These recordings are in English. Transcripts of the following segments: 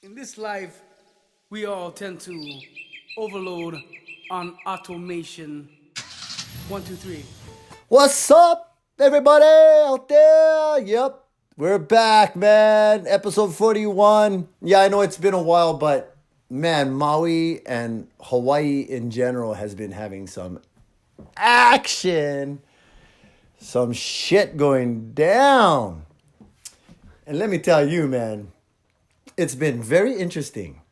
In this life, we all tend to overload on automation. 1, 2, 3. What's up, everybody out there? Yep, we're back, man. Episode 41. Yeah, I know it's been a while, but man, Maui and Hawaii in general has been having some action, some shit going down. And let me tell you, man, it's been very interesting.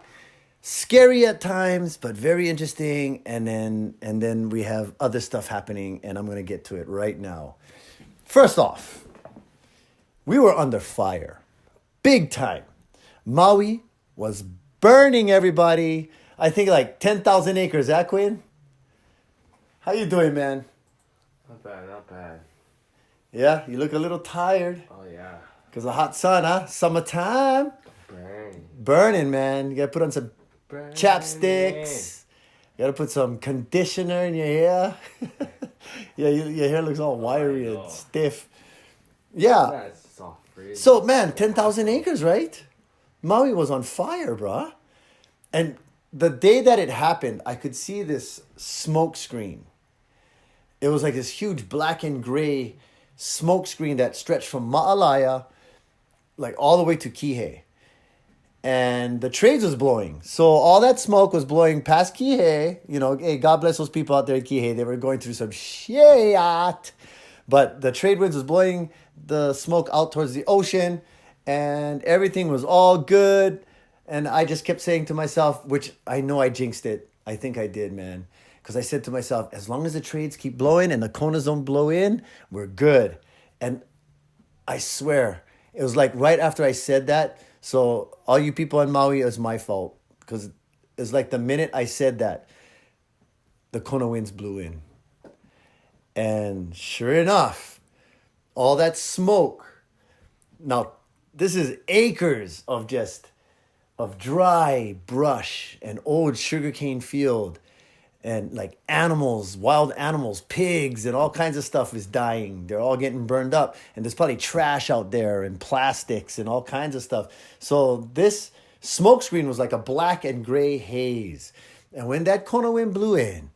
Scary at times, but very interesting. And then we have other stuff happening, and I'm going to get to it right now. First off, we were under fire. Big time. Maui was burning everybody. I think like 10,000 acres, Quinn? How you doing, man? Not bad, not bad. Yeah, you look a little tired. Oh, yeah. Because of hot sun, huh? Summertime. Burning, man. You got to put on some chapsticks. You got to put some conditioner in your hair. Yeah, your hair looks all wiry and stiff. Yeah. That's soft freeze. So, man, 10,000 acres, right? Maui was on fire, bruh. And the day that it happened, I could see this smoke screen. It was like this huge black and gray smoke screen that stretched from Ma'alaya, like all the way to Kihei. And the trades was blowing. So all that smoke was blowing past Kihei. You know, hey, God bless those people out there at Kihei. They were going through some shit. But the trade winds was blowing the smoke out towards the ocean. And everything was all good. And I just kept saying to myself, which I know I jinxed it. I think I did, man. Because I said to myself, as long as the trades keep blowing and the Konas don't blow in, we're good. And I swear, it was like right after I said that. So all you people on Maui, it was my fault. Because it's like the minute I said that, the Kona winds blew in. And sure enough, all that smoke. Now, this is acres of dry brush and old sugarcane field. And like animals, wild animals, pigs, and all kinds of stuff is dying. They're all getting burned up. And there's probably trash out there and plastics and all kinds of stuff. So this smoke screen was like a black and gray haze. And when that Kona wind blew in,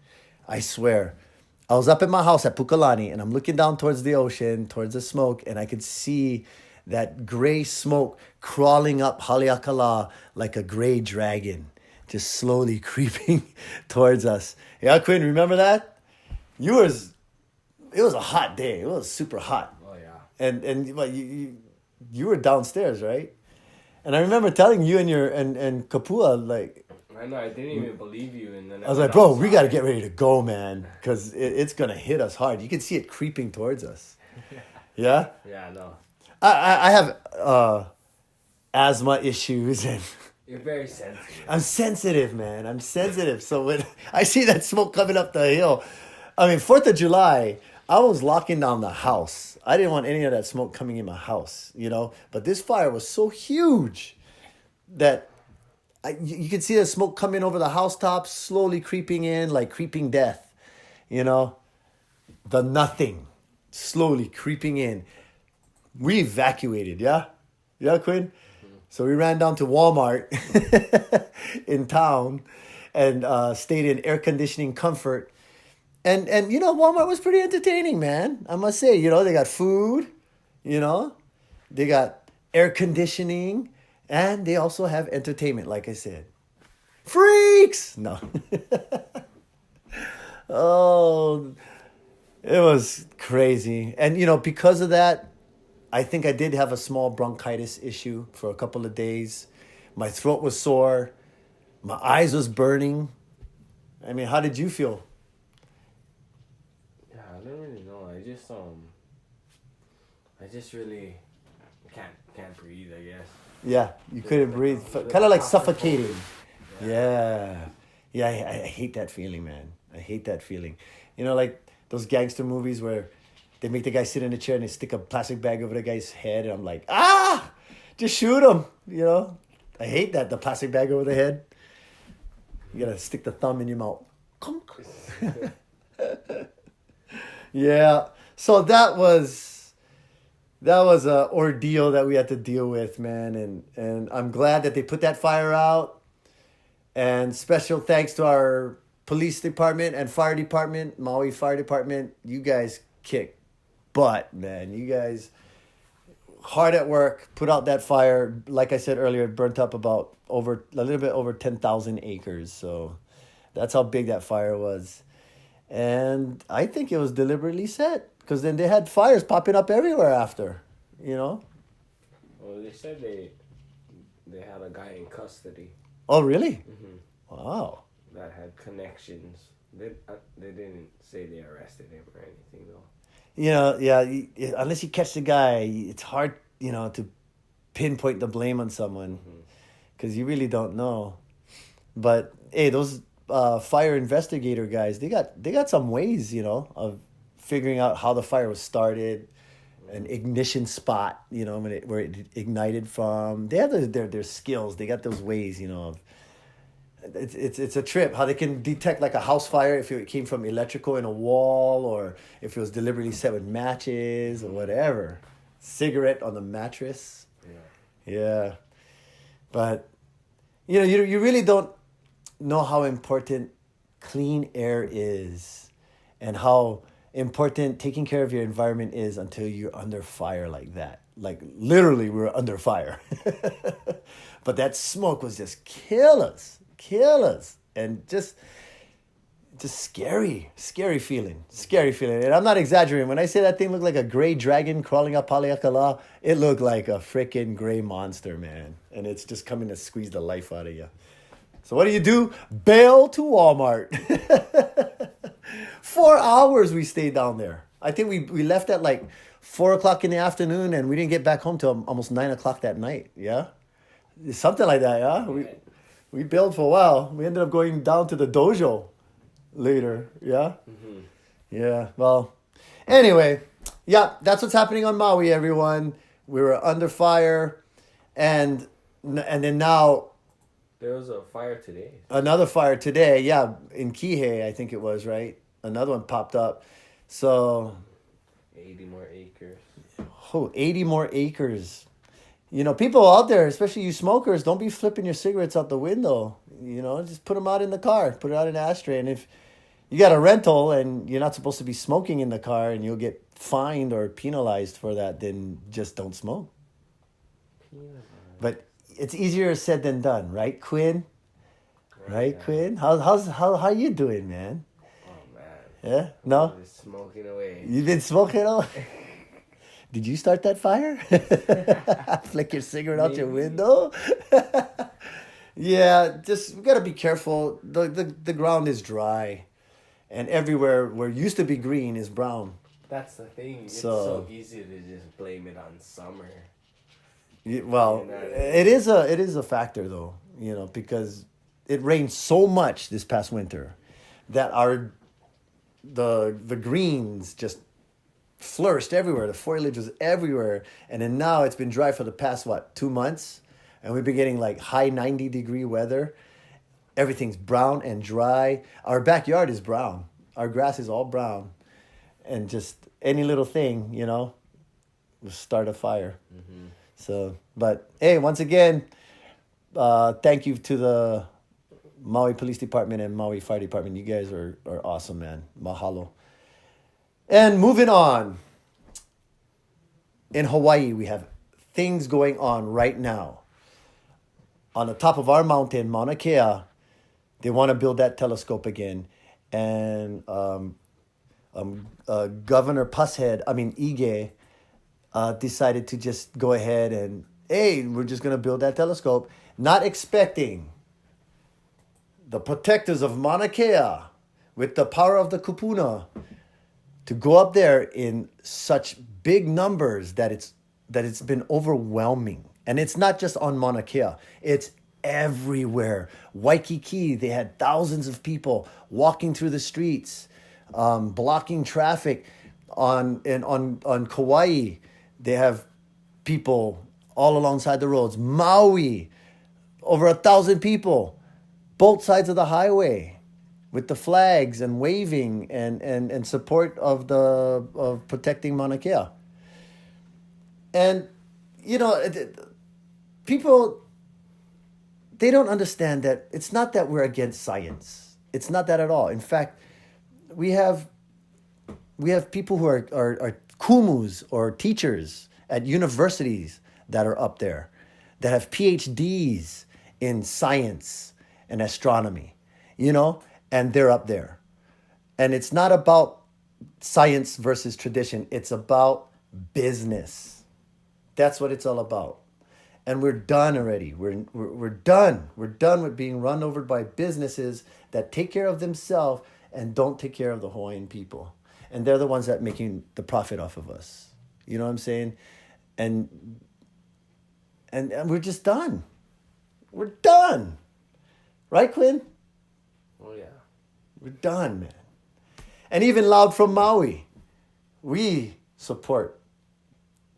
I swear, I was up at my house at Pukalani and I'm looking down towards the ocean, towards the smoke, and I could see that gray smoke crawling up Haleakala like a gray dragon. Just slowly creeping towards us. Yeah, Quinn, remember that? It was a hot day. It was super hot. Oh, yeah. And but you were downstairs, right? And I remember telling you and Kapua, like... I know, I didn't even believe you. And then I was like, bro, we got to get ready to go, man. Because it's going to hit us hard. You can see it creeping towards us. Yeah? Yeah, I know. I have asthma issues and... You're very sensitive. I'm sensitive, man. I'm sensitive. So when I see that smoke coming up the hill, 4th of July, I was locking down the house. I didn't want any of that smoke coming in my house, you know. But this fire was so huge that you could see the smoke coming over the housetops, slowly creeping in, like creeping death, you know. The nothing, slowly creeping in. We evacuated, yeah? Yeah, Quinn? So we ran down to Walmart in town and stayed in air conditioning comfort. And you know, Walmart was pretty entertaining, man. I must say, you know, they got food, you know, they got air conditioning, and they also have entertainment, like I said. Freaks! No. Oh, it was crazy. And, you know, because of that, I think I did have a small bronchitis issue for a couple of days. My throat was sore. My eyes was burning. I mean, how did you feel? Yeah, I don't really know. I just really can't breathe, I guess. Yeah, you couldn't breathe. Kind of like suffocating. Yeah. Yeah, I hate that feeling, man. I hate that feeling. You know, like those gangster movies where they make the guy sit in a chair and they stick a plastic bag over the guy's head. And I'm like, just shoot him. You know, I hate that, the plastic bag over the head. You got to stick the thumb in your mouth. Yeah. So that was that was a ordeal that we had to deal with, man. And I'm glad that they put that fire out. And special thanks to our police department and fire department, Maui Fire Department. You guys kick butt, man. You guys hard at work, put out that fire. Like I said earlier, it burnt up a little bit over 10,000 acres. So that's how big that fire was. And I think it was deliberately set because then they had fires popping up everywhere after, you know? Well, they said they had a guy in custody. Oh, really? Mm-hmm. Wow. That had connections. They didn't say they arrested him or anything, though. You know, yeah, unless you catch the guy, it's hard, to pinpoint the blame on someone because you really don't know. But, hey, those fire investigator guys, they got some ways, of figuring out how the fire was started, an ignition spot, where it ignited from. They have their skills. They got those ways, of. It's a trip how they can detect like a house fire if it came from electrical in a wall or if it was deliberately set with matches or whatever. Cigarette on the mattress. Yeah. But you really don't know how important clean air is and how important taking care of your environment is until you're under fire like that. Like literally we were under fire. But that smoke was just kill us. And just scary feeling. And I'm not exaggerating. When I say that thing looked like a gray dragon crawling up Haleakala, it looked like a freaking gray monster, man. And it's just coming to squeeze the life out of you. So what do? Bail to Walmart. 4 hours we stayed down there. I think we left at like 4 o'clock in the afternoon and we didn't get back home till almost 9 o'clock that night. Yeah. Something like that. Yeah. We bailed for a while. We ended up going down to the dojo later. Yeah? Mm-hmm. Yeah. Well, anyway. Yeah, that's what's happening on Maui, everyone. We were under fire. And then now... There was a fire today. Another fire today. Yeah, in Kihei, I think it was, right? Another one popped up. So... 80 more acres. Oh, 80 more acres. People out there, especially you smokers, don't be flipping your cigarettes out the window. Just put them out in the car. Put it out in the ashtray. And if you got a rental and you're not supposed to be smoking in the car and you'll get fined or penalized for that, then just don't smoke. But it's easier said than done, right, Quinn? Right, yeah. Quinn? How you doing, man? Oh, man. Yeah? No? I'm just smoking away. You've been smoking away? Did you start that fire? Flick your cigarette out your window? Yeah, we got to be careful. The ground is dry. And everywhere where used to be green is brown. That's the thing. It's so easy to just blame it on summer. Well, it is a factor though, because it rained so much this past winter that the greens just flourished everywhere. The foliage was everywhere. And then now it's been dry for the past, 2 months? And we've been getting like high 90-degree weather. Everything's brown and dry. Our backyard is brown. Our grass is all brown. And just any little thing, will start a fire. Mm-hmm. So, but hey, once again, thank you to the Maui Police Department and Maui Fire Department. You guys are awesome, man. Mahalo. And moving on, in Hawaii, we have things going on right now. On the top of our mountain, Mauna Kea, they want to build that telescope again. And Governor Ige, decided to just go ahead and, hey, we're just going to build that telescope. Not expecting the protectors of Mauna Kea with the power of the kupuna to go up there in such big numbers that it's been overwhelming. And it's not just on Mauna Kea. It's everywhere. Waikiki, they had thousands of people walking through the streets, blocking traffic. On Kauai, they have people all alongside the roads. Maui, over 1,000 people, both sides of the highway, with the flags and waving and support of protecting Mauna Kea. And, people, they don't understand that it's not that we're against science. It's not that at all. In fact, we have people who are kumus or teachers at universities that are up there, that have PhDs in science and astronomy, and they're up there. And it's not about science versus tradition. It's about business. That's what it's all about. And we're done already. We're done. We're done with being run over by businesses that take care of themselves and don't take care of the Hawaiian people. And they're the ones that making the profit off of us. You know what I'm saying? And we're just done. We're done. Right, Quinn? Oh, yeah. We're done, man. And even Loud from Maui, we support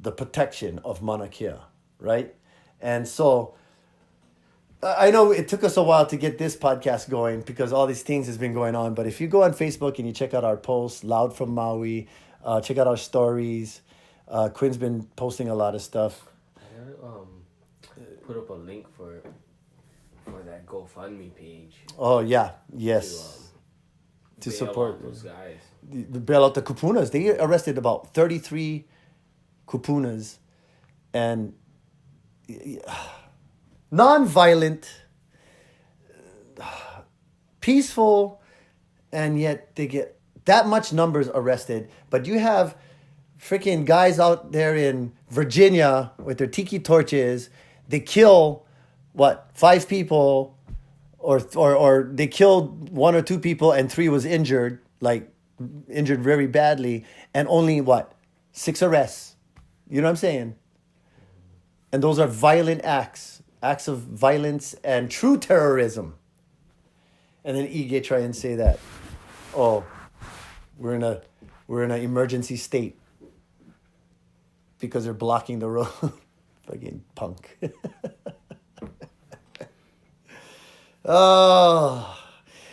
the protection of Mauna Kea, right? And so I know it took us a while to get this podcast going because all these things has been going on. But if you go on Facebook and you check out our posts, Loud from Maui, check out our stories. Quinn's been posting a lot of stuff. I gotta put up a link for that GoFundMe page. Oh yeah, yes. To support those guys. The bail out the kupunas. They arrested about 33 kupunas, and non-violent, peaceful, and yet they get that much numbers arrested. But you have freaking guys out there in Virginia with their tiki torches. They kill, 5 people, or they killed 1 or 2 people and 3 was injured, injured very badly, and only 6 arrests. You know what I'm saying? And those are violent acts of violence and true terrorism. And then Ige try and say that, we're in an emergency state because they're blocking the road. Fucking punk. Oh,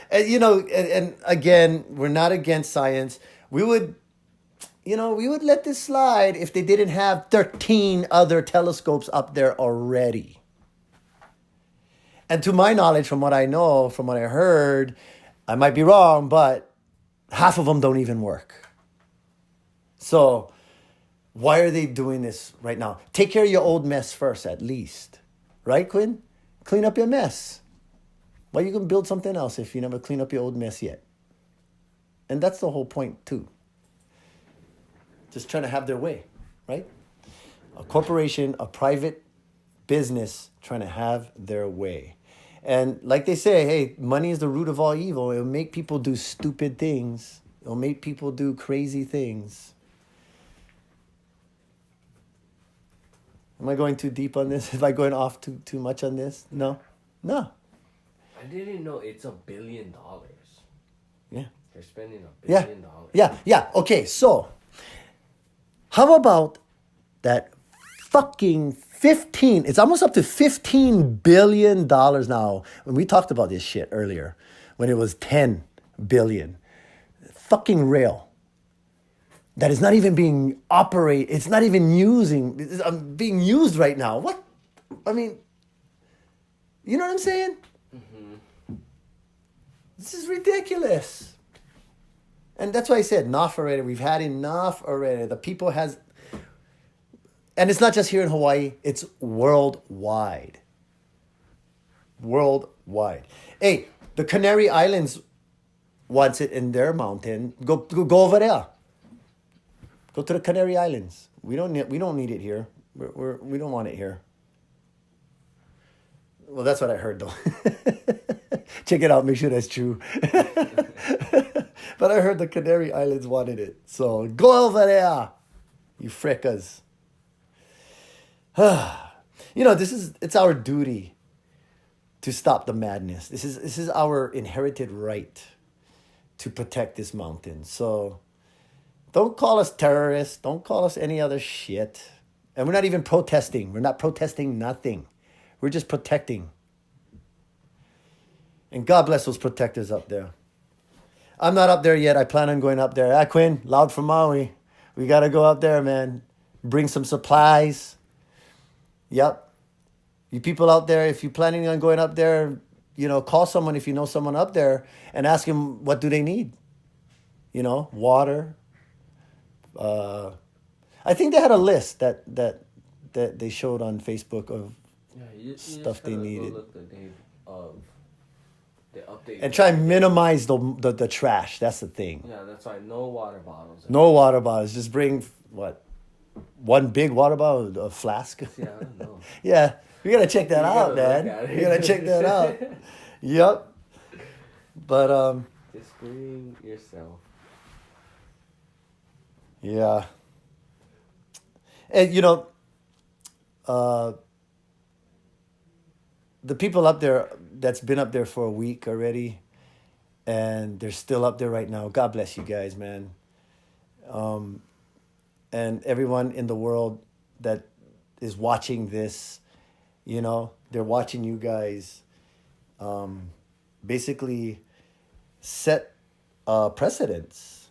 and and again, we're not against science. We would let this slide if they didn't have 13 other telescopes up there already. And to my knowledge, from what I know, from what I heard, I might be wrong, but half of them don't even work. So why are they doing this right now? Take care of your old mess first, at least. Right, Quinn? Clean up your mess. Why are you going to build something else if you never clean up your old mess yet? And that's the whole point, too. Just trying to have their way, right? A corporation, a private business trying to have their way. And like they say, hey, money is the root of all evil. It'll make people do stupid things. It'll make people do crazy things. Am I going too deep on this? Am I going off too much on this? No. I didn't know it's $1 billion. Yeah. They're spending $1 billion. Yeah. Okay, so how about that fucking 15, it's almost up to $15 billion now. When we talked about this shit earlier, when it was 10 billion. Fucking rail. That is not even being operated. It's not even being used right now. What? I mean, you know what I'm saying? Mm-hmm. This is ridiculous. And that's why I said enough already. We've had enough already. The people has, and it's not just here in Hawaii. It's worldwide. Worldwide. Hey, the Canary Islands wants it in their mountain. Go over there. Go to the Canary Islands. We don't need it here. We don't want it here. Well, that's what I heard though. Check it out. Make sure that's true. But I heard the Canary Islands wanted it. So go over there, you frickas. It's our duty to stop the madness. This is our inherited right to protect this mountain. So don't call us terrorists. Don't call us any other shit. And we're not even protesting. We're not protesting nothing. We're just protecting. And God bless those protectors up there. I'm not up there yet. I plan on going up there. Quinn, Loud from Maui. We got to go up there, man. bring some supplies. Yep. You people out there, if you're planning on going up there, call someone if you know someone up there and ask them what do they need. Water. I think they had a list that they showed on Facebook of you stuff they needed. Look the day of the update. And try and minimize the trash. That's the thing. Yeah, that's why no water bottles. No water bottles. Just bring, one big water bottle, a flask? Yeah, I don't know. Yeah, we got to check that out, man. We got to check that out. Yep. But, just bring yourself. Yeah. And, the people up there that's been up there for a week already, and they're still up there right now. God bless you guys, man. And everyone in the world that is watching this, they're watching you guys basically set precedence.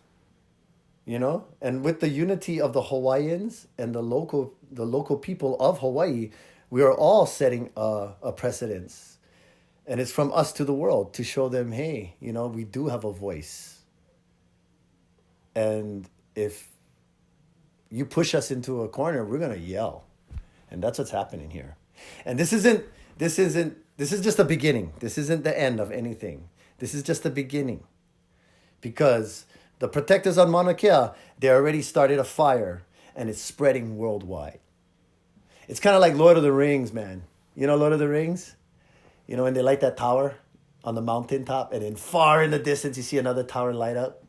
And with the unity of the Hawaiians and the local people of Hawaii, we are all setting a precedence. And it's from us to the world to show them, hey, we do have a voice. And if you push us into a corner, we're going to yell. And that's what's happening here. And this is just the beginning. This isn't the end of anything. This is just the beginning. Because the protectors on Mauna Kea, they already started a fire, and it's spreading worldwide. It's kind of like Lord of the Rings, man. Lord of the Rings? When they light that tower on the mountaintop, and then far in the distance, you see another tower light up.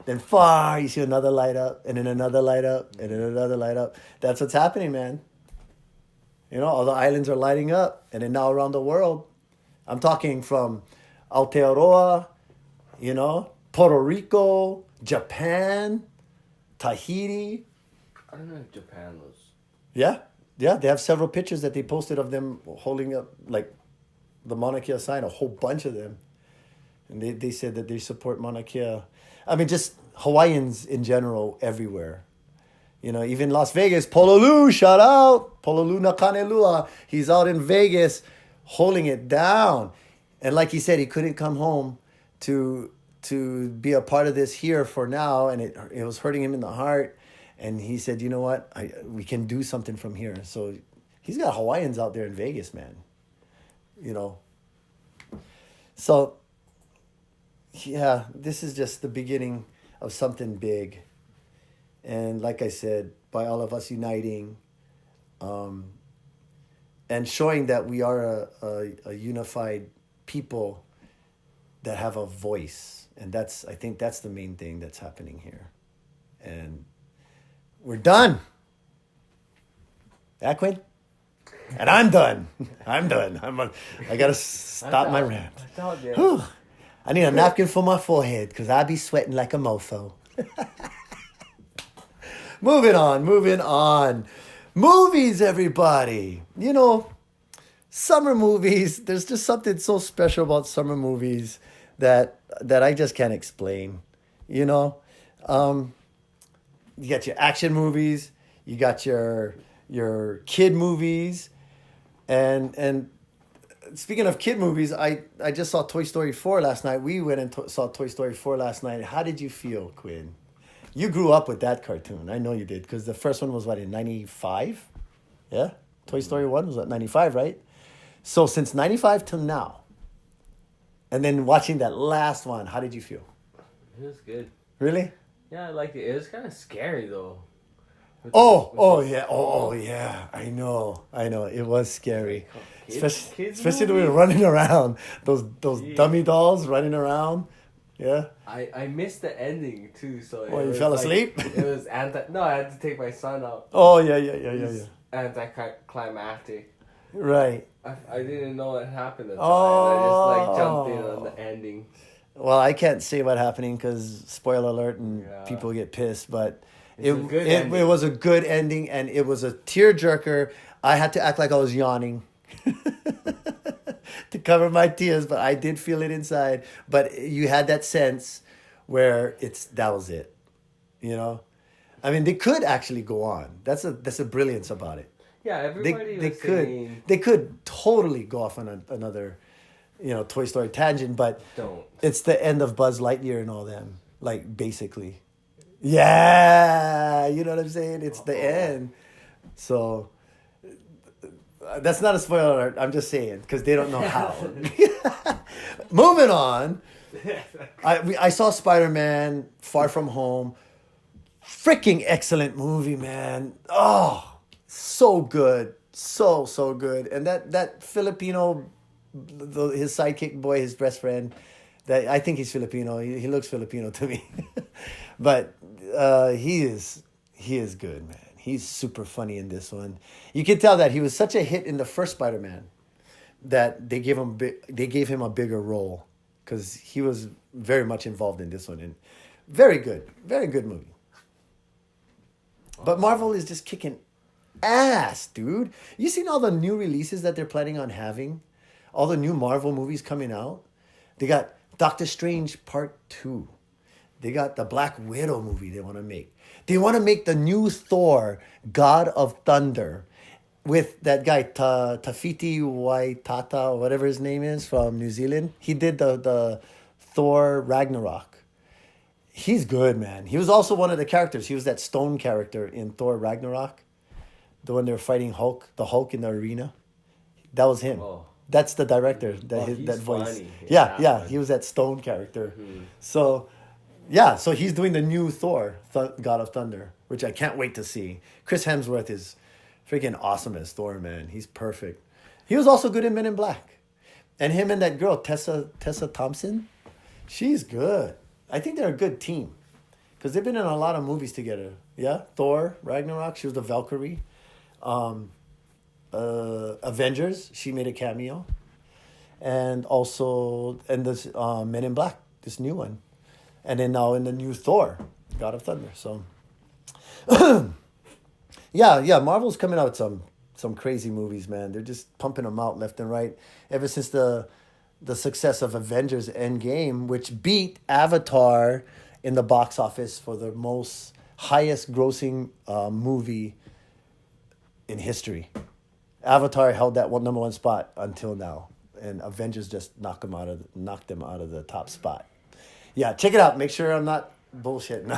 Then far, you see another light up, and then another light up, and then another light up. That's what's happening, man. All the islands are lighting up, and then now around the world. I'm talking from Aotearoa, Puerto Rico, Japan, Tahiti. I don't know if Japan was. Yeah. They have several pictures that they posted of them holding up, the Mauna Kea sign, a whole bunch of them. And they said that they support Mauna Kea. I mean, just Hawaiians in general, everywhere. Even Las Vegas, Pololu, shout out. Pololu Nakanelua. He's out in Vegas holding it down. And like he said, he couldn't come home to be a part of this here for now. And it was hurting him in the heart. And he said, you know what? We can do something from here. So he's got Hawaiians out there in Vegas, man. So, yeah, this is just the beginning of something big. And like I said, by all of us uniting and showing that we are a unified people that have a voice. And I think that's the main thing that's happening here. And we're done. Yeah, Quinn? And I'm done. I'm done. I got to stop my rant. I need a napkin for my forehead because I be sweating like a mofo. Moving on. Movies, everybody. Summer movies. There's just something so special about summer movies that I just can't explain. You got your action movies. You got your kid movies. And speaking of kid movies, I just saw Toy Story 4 last night. We went and saw Toy Story 4 last night. How did you feel, Quinn? You grew up with that cartoon. I know you did, because the first one was, in 95? Yeah? Toy Story 1 was, 95, right? So since 95 till now, and then watching that last one, how did you feel? It was good. Really? Yeah, I liked it. It was kind of scary, though. Yeah. I know. It was scary. Especially when we were running around. Those dummy dolls running around. Yeah. I missed the ending too, so you fell asleep? It was No, I had to take my son out. Oh yeah. Anticlimactic. Right. I didn't know what happened at the time. I just jumped in on the ending. Well, I can't say what happening because spoiler alert and people get pissed, but it was a good ending and it was a tearjerker. I had to act like I was yawning to cover my tears, but I did feel it inside. But you had that sense where that was it, I mean, they could actually go on. That's a brilliance about it. Yeah, everybody They was could saying, they could totally go off on another, Toy Story tangent, but don't. it's the end of Buzz Lightyear and all them, like basically. Yeah, you know what I'm saying? It's the end. So that's not a spoiler alert. I'm just saying because they don't know how. Moving on. I saw Spider-Man Far From Home. Freaking excellent movie, man. Oh, so good. So good. And that Filipino, his sidekick boy, his best friend, that I think he's Filipino. He looks Filipino to me. But he is good, man. He's super funny in this one. You can tell that he was such a hit in the first Spider-Man that they gave him a bigger role because he was very much involved in this one. And very good movie. But Marvel is just kicking ass, dude. You seen all the new releases that they're planning on having? All the new Marvel movies coming out? They got Doctor Strange Part 2. They got the Black Widow movie they want to make. They want to make the new Thor, God of Thunder, with that guy, Tafiti Waitata, or whatever his name is, from New Zealand. He did the Thor Ragnarok. He's good, man. He was also one of the characters. He was that stone character in Thor Ragnarok. The one they were fighting the Hulk in the arena. That was him. Oh. That's the director. He's that voice. funny. Yeah. He was that stone character. Mm-hmm. So he's doing the new Thor, God of Thunder, which I can't wait to see. Chris Hemsworth is freaking awesome as Thor, man. He's perfect. He was also good in Men in Black. And him and that girl, Tessa Thompson, she's good. I think they're a good team. Because they've been in a lot of movies together. Yeah? Thor, Ragnarok, she was the Valkyrie. Avengers, she made a cameo. And also this Men in Black, this new one. And then now in the new Thor, God of Thunder. So, yeah, Marvel's coming out with some crazy movies, man. They're just pumping them out left and right. Ever since the success of Avengers Endgame, which beat Avatar in the box office for the highest grossing movie in history. Avatar held that number one spot until now, and Avengers just knocked them out of the top spot. Yeah, check it out. Make sure I'm not bullshitting.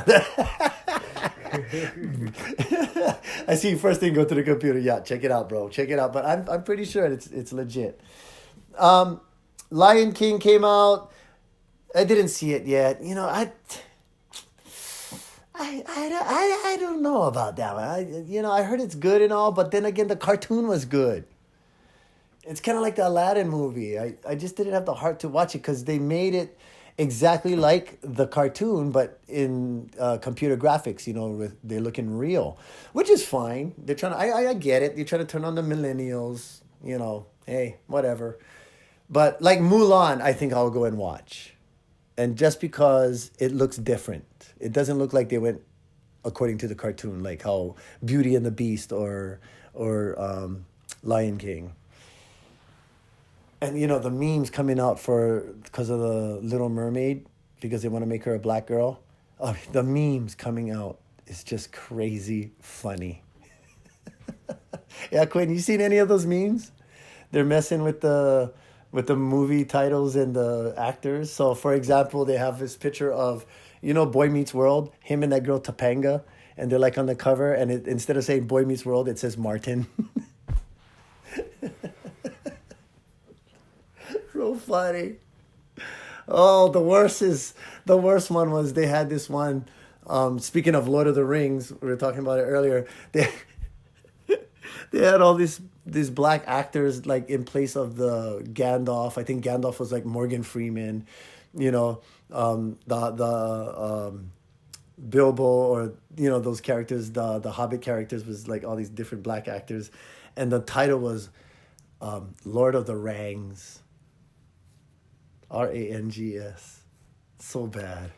I see you first thing go to the computer. Yeah, check it out, bro. Check it out. But I'm pretty sure it's legit. Lion King came out. I didn't see it yet. I don't know about that one. I heard it's good and all, but then again, the cartoon was good. It's kind of like the Aladdin movie. I just didn't have the heart to watch it because they made it exactly like the cartoon, but in computer graphics. They're looking real, which is fine. They're trying to. I get it. They're trying to turn on the millennials. Hey, whatever. But like Mulan, I think I'll go and watch. And just because it looks different. It doesn't look like they went according to the cartoon, like how Beauty and the Beast or Lion King. And, the memes coming out because of the Little Mermaid, because they want to make her a black girl. Oh, the memes coming out is just crazy funny. Yeah, Quinn, you seen any of those memes? They're messing with the movie titles and the actors. So, for example, they have this picture of, Boy Meets World, him and that girl Topanga, and they're like on the cover, and instead of saying Boy Meets World, it says Martin. So funny. Oh, the worst one was they had this one. Speaking of Lord of the Rings, we were talking about it earlier. They had all these black actors like in place of the Gandalf. I think Gandalf was like Morgan Freeman, the Bilbo, or those characters, the Hobbit characters was like all these different black actors, and the title was Lord of the Rangs. Rangs. So bad.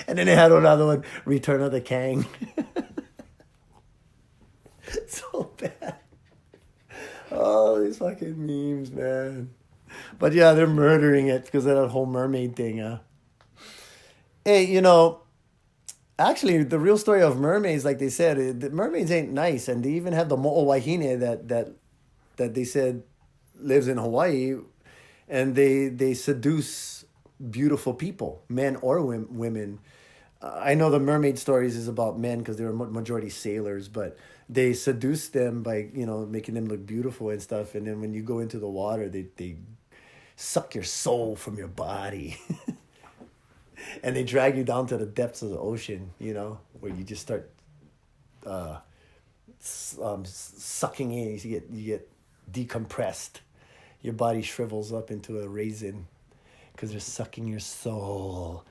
And then they had another one, Return of the Kang. So bad. Oh, these fucking memes, man. But yeah, they're murdering it because of that whole mermaid thing, huh? Hey, Actually, the real story of mermaids, like they said, the mermaids ain't nice, and they even have the mo'o wahine that they said lives in Hawaii, and they seduce beautiful people, men or women. I know the mermaid stories is about men because they were majority sailors, but they seduce them by making them look beautiful and stuff, and then when you go into the water, they suck your soul from your body. And they drag you down to the depths of the ocean, where you just start sucking in. You get decompressed. Your body shrivels up into a raisin because they're sucking your soul.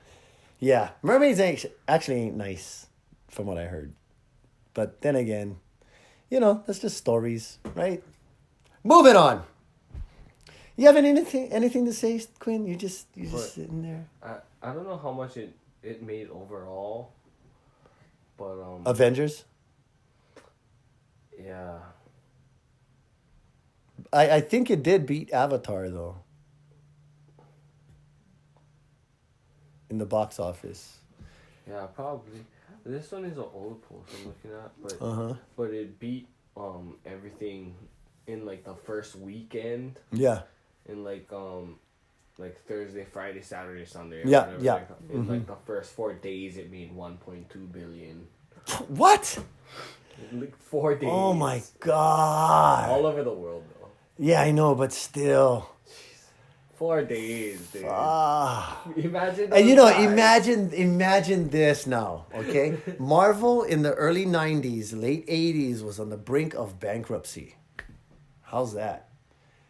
Yeah, mermaids actually ain't nice, from what I heard. But then again, that's just stories, right? Moving on. You have anything to say, Quinn? You just sitting there. I don't know how much it made overall, but Avengers. Yeah. I think it did beat Avatar though. In the box office. Yeah, probably. This one is an old post I'm looking at, but it beat everything in like the first weekend. Yeah. In like Thursday, Friday, Saturday, Sunday. Yeah, whatever. yeah. In like the first 4 days, it made 1.2 billion. What? Like 4 days. Oh my god. All over the world though. Yeah, I know, but still. 4 days, dude. Imagine. And imagine this now, okay? Marvel in the early 90s, late 80s was on the brink of bankruptcy. How's that?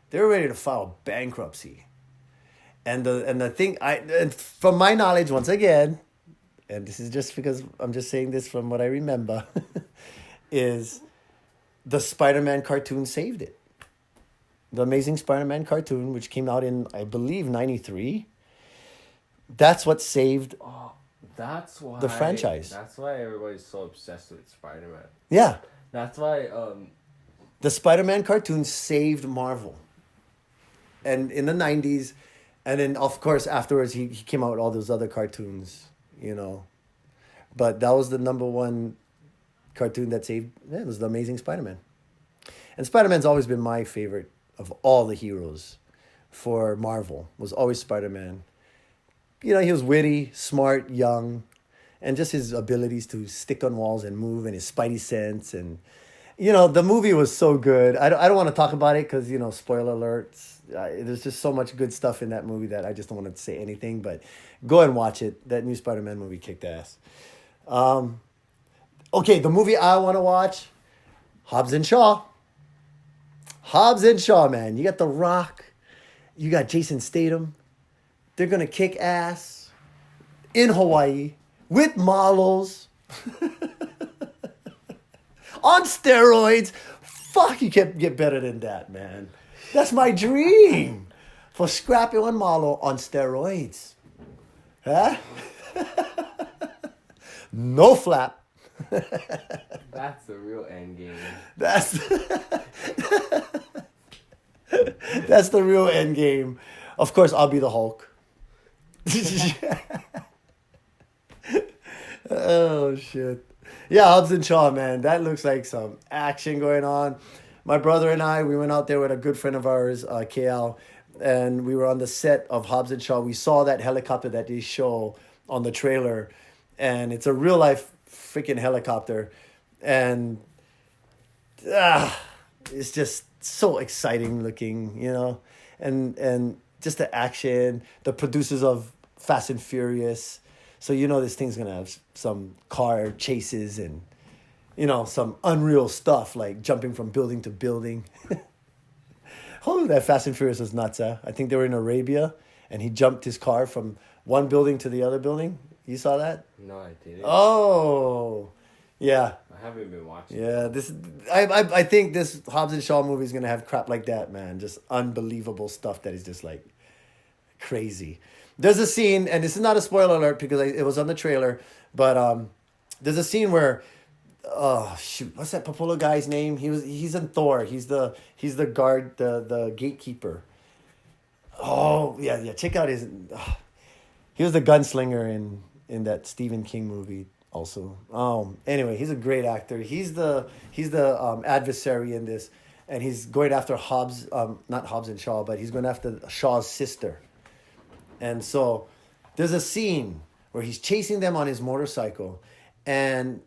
They were ready to file bankruptcy. And the thing, and from my knowledge, once again, and this is just because I'm just saying this from what I remember, is the Spider-Man cartoon saved it. The Amazing Spider-Man cartoon, which came out in, I believe, 93. That's what saved that's why the franchise. That's why everybody's so obsessed with Spider-Man. Yeah. That's why the Spider-Man cartoon saved Marvel. And in the 90s, and then, of course, afterwards, he came out with all those other cartoons, But that was the number one cartoon that saved, it was The Amazing Spider-Man. And Spider-Man's always been my favorite of all the heroes for Marvel, was always Spider-Man. He was witty, smart, young, and just his abilities to stick on walls and move, and his spidey sense. And, the movie was so good. I don't want to talk about it because, spoiler alerts. There's just so much good stuff in that movie that I just don't want to say anything. But go and watch it. That new Spider-Man movie kicked ass. Okay, the movie I want to watch, Hobbs and Shaw. Hobbs and Shaw, man. You got The Rock. You got Jason Statham. They're going to kick ass in Hawaii with models. On steroids. Fuck, you can't get better than that, man. That's my dream. For scrappy one model on steroids. Huh? No flap. that's the real end game. That's the real end game. Of course, I'll be the Hulk. Oh, shit. Yeah, Hobbs and Shaw, man. That looks like some action going on. My brother and I, we went out there with a good friend of ours, KL, and we were on the set of Hobbs and Shaw. We saw that helicopter that they show on the trailer, and it's a real-life freaking helicopter. And it's just so exciting looking, and just the action, the producers of Fast and Furious. So this thing's going to have some car chases and, some unreal stuff like jumping from building to building. Oh, that Fast and Furious was nuts, huh? I think they were in Arabia and he jumped his car from one building to the other building. You saw that? No, I didn't. Oh, yeah. I haven't been watching. Yeah, I think this Hobbs and Shaw movie is going to have crap like that, man. Just unbelievable stuff that is just like crazy. There's a scene, and this is not a spoiler alert because it was on the trailer, but there's a scene where, what's that Popolo guy's name? He's in Thor. He's the guard, the gatekeeper. Oh yeah. Check out his. He was the gunslinger in that Stephen King movie. also. Anyway, he's a great actor. He's the adversary in this, and he's going after Hobbs, not Hobbs and Shaw, but he's going after Shaw's sister. And so there's a scene where he's chasing them on his motorcycle, and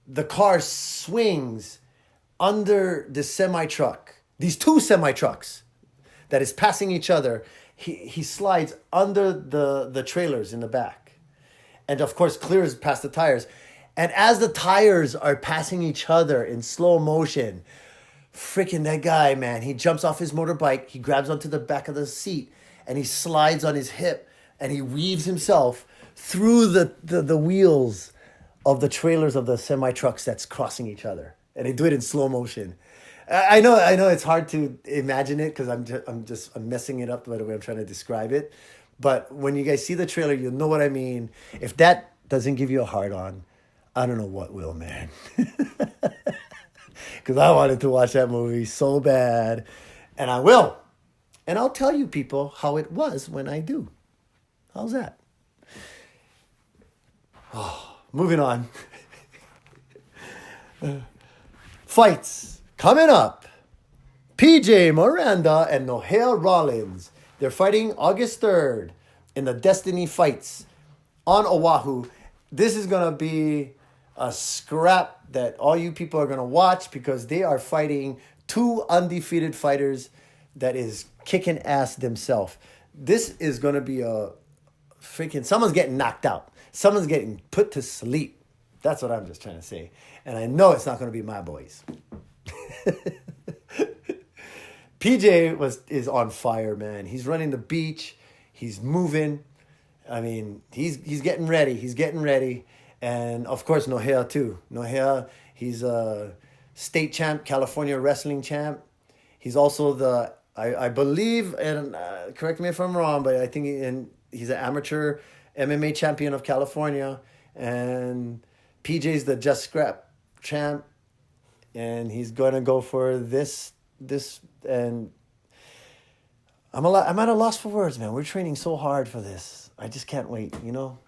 the car swings under the semi-truck. These two semi-trucks that is passing each other. He slides under the trailers in the back. And of course clears past the tires. And as the tires are passing each other in slow motion, freaking that guy, man, he jumps off his motorbike, he grabs onto the back of the seat, and he slides on his hip, and he weaves himself through the wheels of the trailers of the semi-trucks that's crossing each other. And they do it in slow motion. I know it's hard to imagine it because I'm messing it up by the way I'm trying to describe it. But when you guys see the trailer, you'll know what I mean. If that doesn't give you a hard on, I don't know what will, man. Because I wanted to watch that movie so bad. And I will. And I'll tell you people how it was when I do. How's that? Oh, moving on. Fights. Coming up, PJ Miranda and Nohea Rollins. They're fighting August 3rd in the Destiny Fights on Oahu. This is going to be a scrap that all you people are going to watch because they are fighting two undefeated fighters that is kicking ass themselves. This is going to be a freaking... Someone's getting knocked out. Someone's getting put to sleep. That's what I'm just trying to say. And I know it's not going to be my boys. PJ is on fire, man. He's running the beach. He's moving. I mean, he's getting ready. He's getting ready. And of course, Nohea too. Nohea, he's a state champ, California wrestling champ. He's also I believe, and correct me if I'm wrong, but I think he's an amateur MMA champion of California. And PJ's the Just Scrap champ. And he's going to go for this, and I'm at a loss for words, man. We're training so hard for this. I just can't wait, you know?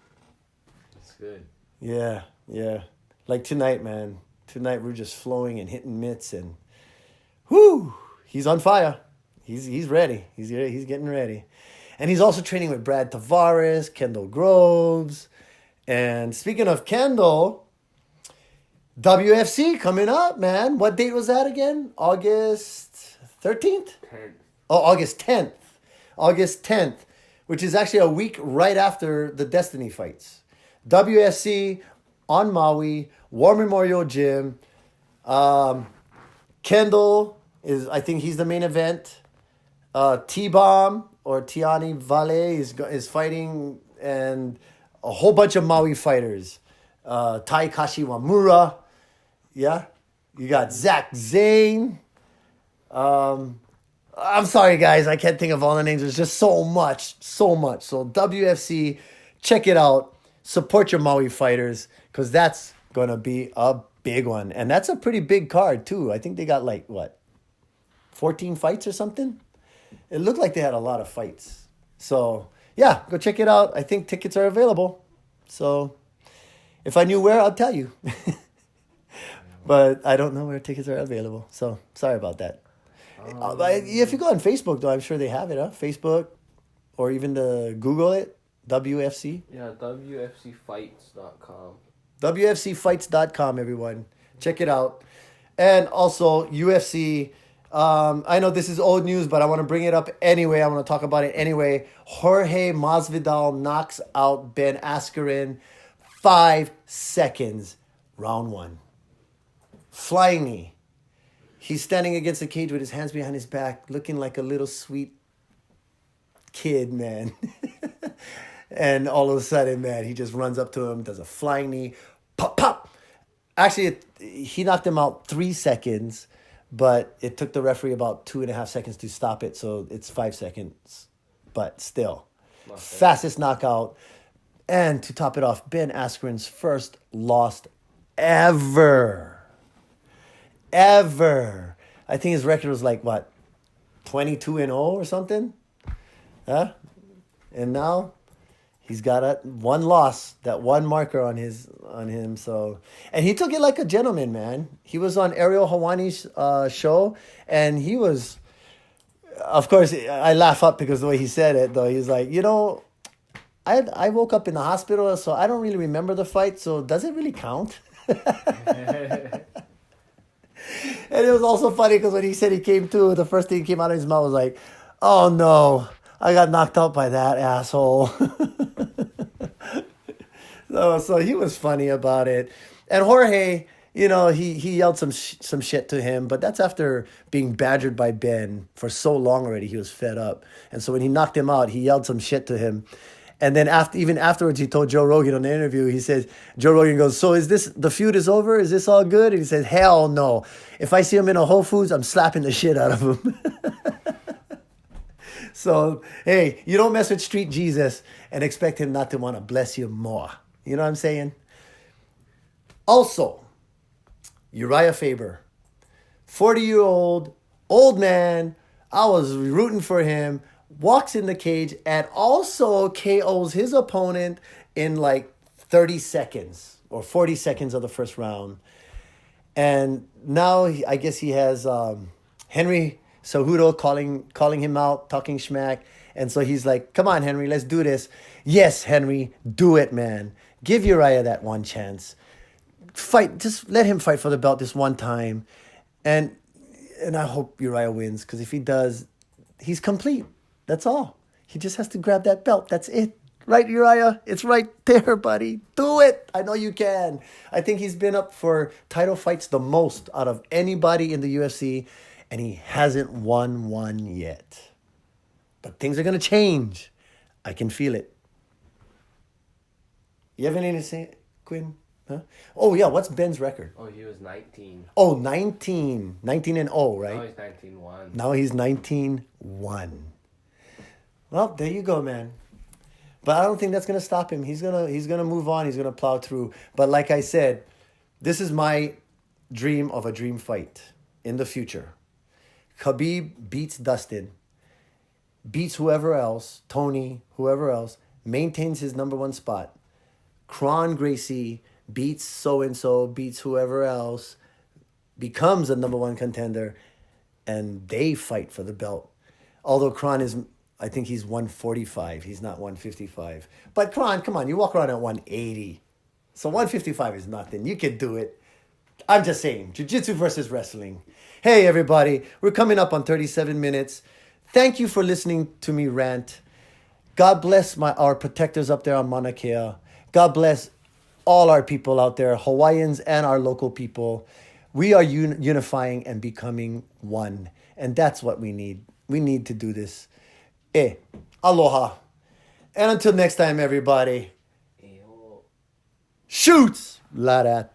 It's good. Yeah. Like tonight, man. Tonight we're just flowing and hitting mitts, and whoo, he's on fire. He's ready. He's getting ready. And he's also training with Brad Tavares, Kendall Groves. And speaking of Kendall... WFC coming up, man. What date was that again? August 13th? 10th. Oh, August 10th. August 10th, which is actually a week right after the Destiny Fights. WFC on Maui, War Memorial Gym. Kendall I think he's the main event. T-Bomb or Tiani Vale is fighting, and a whole bunch of Maui fighters. Taikashi Wamura. Yeah. You got Zach Zane. I'm sorry, guys. I can't think of all the names. There's just so much. So WFC, check it out. Support your Maui fighters because that's going to be a big one. And that's a pretty big card, too. I think they got 14 fights or something? It looked like they had a lot of fights. So, yeah, go check it out. I think tickets are available. So... if I knew where, I'd tell you. But I don't know where tickets are available. So, sorry about that. If you go on Facebook, though, I'm sure they have it, huh? Facebook, or even Google it, WFC. Yeah, WFCfights.com. WFCfights.com, everyone. Check it out. And also, UFC. I know this is old news, but I want to bring it up anyway. I want to talk about it anyway. Jorge Masvidal knocks out Ben Askren 5 seconds, round 1. Flying knee. He's standing against the cage with his hands behind his back, looking like a little sweet kid, man. And all of a sudden, man, he just runs up to him, does a flying knee, pop, pop. Actually, he knocked him out 3 seconds, but it took the referee about 2.5 seconds to stop it, so it's 5 seconds. But still, fastest knockout. And to top it off, Ben Askren's first loss ever. Ever. I think his record was 22-0 or something? Huh? And now He's got one loss, that one marker on him. So, and he took it like a gentleman, man. He was on Ariel Hawani's show, and he was, of course, I laugh up because the way he said it, though. He's like, I woke up in the hospital, so I don't really remember the fight. So does it really count? And it was also funny because when he said he came to, the first thing that came out of his mouth was like, "Oh no, I got knocked out by that asshole." So he was funny about it. And Jorge, he yelled some shit to him, but that's after being badgered by Ben for so long already. He was fed up. And so when he knocked him out, he yelled some shit to him. And then even afterwards, he told Joe Rogan on the interview, he says, Joe Rogan goes, "So the feud is over? Is this all good?" And he says, "Hell no. If I see him in a Whole Foods, I'm slapping the shit out of him." So, hey, you don't mess with Street Jesus and expect him not to want to bless you more. You know what I'm saying? Also, Uriah Faber, 40-year-old, old man. I was rooting for him. Walks in the cage and also KOs his opponent in like 30 seconds or 40 seconds of the first round. And now I guess he has Henry Cejudo calling him out, talking schmack. And so he's like, "Come on, Henry, let's do this." Yes, Henry, do it, man. Give Uriah that one chance. Fight, just let him fight for the belt this one time. And I hope Uriah wins, because if he does, he's complete. That's all. He just has to grab that belt. That's it. Right, Uriah? It's right there, buddy. Do it. I know you can. I think he's been up for title fights the most out of anybody in the UFC, and he hasn't won one yet. But things are going to change. I can feel it. You have anything to say, Quinn? Huh? Oh, yeah. What's Ben's record? Oh, he was 19. Oh, 19. 19-0, right? Now he's 19-1. Now he's 19-1. Well, there you go, man. But I don't think that's gonna stop him. He's gonna move on. He's gonna plow through. But like I said, this is my dream of a dream fight in the future. Khabib beats Dustin, beats whoever else, Tony, whoever else, maintains his number one spot. Kron Gracie beats so-and-so, beats whoever else, becomes a number one contender, and they fight for the belt. Although Kron is, I think he's 145. He's not 155. But Kron, come on, you walk around at 180. So 155 is nothing. You can do it. I'm just saying, jiu-jitsu versus wrestling. Hey, everybody, we're coming up on 37 minutes. Thank you for listening to me rant. God bless our protectors up there on Mauna Kea. God bless all our people out there, Hawaiians and our local people. We are unifying and becoming one. And that's what we need. We need to do this. Aloha. And until next time, everybody. Shoots! Ladat.